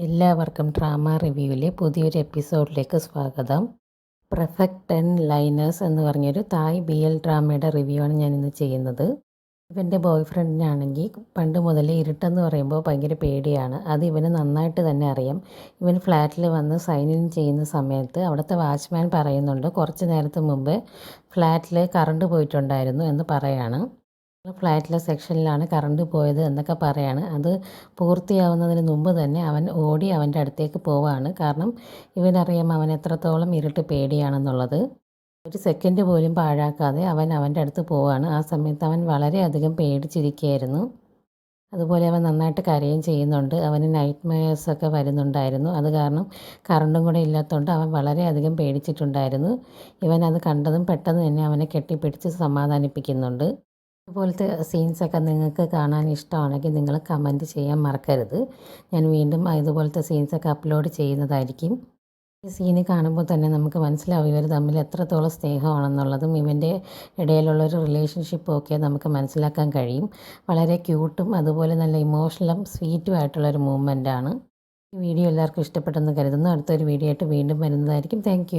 എല്ലാവർക്കും ഡ്രാമ റിവ്യൂവിലെ പുതിയൊരു എപ്പിസോഡിലേക്ക് സ്വാഗതം. പെർഫെക്റ്റ് 10 ലൈനേഴ്സ് എന്ന് പറഞ്ഞൊരു തായ് BL ഡ്രാമയുടെ റിവ്യൂ ആണ് ഞാനിന്ന് ചെയ്യുന്നത്. ഇവൻ്റെ ബോയ് ഫ്രണ്ടിനാണെങ്കിൽ പണ്ട് മുതലേ ഇരുട്ടെന്ന് പറയുമ്പോൾ ഭയങ്കര പേടിയാണ്. അത് ഇവന് നന്നായിട്ട് തന്നെ അറിയാം. ഇവൻ ഫ്ലാറ്റിൽ വന്ന് സൈൻ ഇൻ ചെയ്യുന്ന സമയത്ത് അവിടുത്തെ വാച്ച്മാൻ പറയുന്നുണ്ട് കുറച്ച് നേരത്തെ മുമ്പ് ഫ്ലാറ്റിൽ കറണ്ട് പോയിട്ടുണ്ടായിരുന്നു എന്ന് പറയാണ്. ഫ്ലാറ്റിലെ സെക്ഷനിലാണ് കറണ്ട് പോയത് എന്നൊക്കെ പറയാണ്. അത് പൂർത്തിയാവുന്നതിന് മുമ്പ് തന്നെ അവൻ ഓടി അവൻ്റെ അടുത്തേക്ക് പോവാണ്. കാരണം ഇവനറിയാം അവൻ എത്രത്തോളം ഇരുട്ട് പേടിയാണെന്നുള്ളത്. ഒരു സെക്കൻഡ് പോലും പാഴാക്കാതെ അവൻ അവൻ്റെ അടുത്ത് പോവാണ്. ആ സമയത്ത് അവൻ വളരെയധികം പേടിച്ചിരിക്കുകയായിരുന്നു. അതുപോലെ അവൻ നന്നായിട്ട് കരയുകയും ചെയ്യുന്നുണ്ട്. അവന് നൈറ്റ് മെയർസൊക്കെ വരുന്നുണ്ടായിരുന്നു. അത് കാരണം കറണ്ടും കൂടെ ഇല്ലാത്തതുകൊണ്ട് അവൻ വളരെയധികം പേടിച്ചിട്ടുണ്ടായിരുന്നു. ഇവൻ അത് കണ്ടതും പെട്ടെന്ന് തന്നെ അവനെ കെട്ടിപ്പിടിച്ച് സമാധാനിപ്പിക്കുന്നുണ്ട്. ഇതുപോലത്തെ സീൻസൊക്കെ നിങ്ങൾക്ക് കാണാൻ ഇഷ്ടമാണെങ്കിൽ നിങ്ങൾ കമൻറ്റ് ചെയ്യാൻ മറക്കരുത്. ഞാൻ വീണ്ടും ഇതുപോലത്തെ സീൻസൊക്കെ അപ്ലോഡ് ചെയ്യുന്നതായിരിക്കും. ഈ സീന് കാണുമ്പോൾ തന്നെ നമുക്ക് മനസ്സിലാവും ഇവർ തമ്മിൽ എത്രത്തോളം സ്നേഹമാണെന്നുള്ളതും ഇവൻ്റെ ഇടയിലുള്ളൊരു റിലേഷൻഷിപ്പും ഒക്കെ നമുക്ക് മനസ്സിലാക്കാൻ കഴിയും. വളരെ ക്യൂട്ടും അതുപോലെ നല്ല ഇമോഷണലും സ്വീറ്റും ആയിട്ടുള്ളൊരു മൂവ്മെൻറ്റാണ്. ഈ വീഡിയോ എല്ലാവർക്കും ഇഷ്ടപ്പെട്ടെന്ന് കരുതുന്നു. അടുത്തൊരു വീഡിയോ ആയിട്ട് വീണ്ടും വരുന്നതായിരിക്കും. താങ്ക്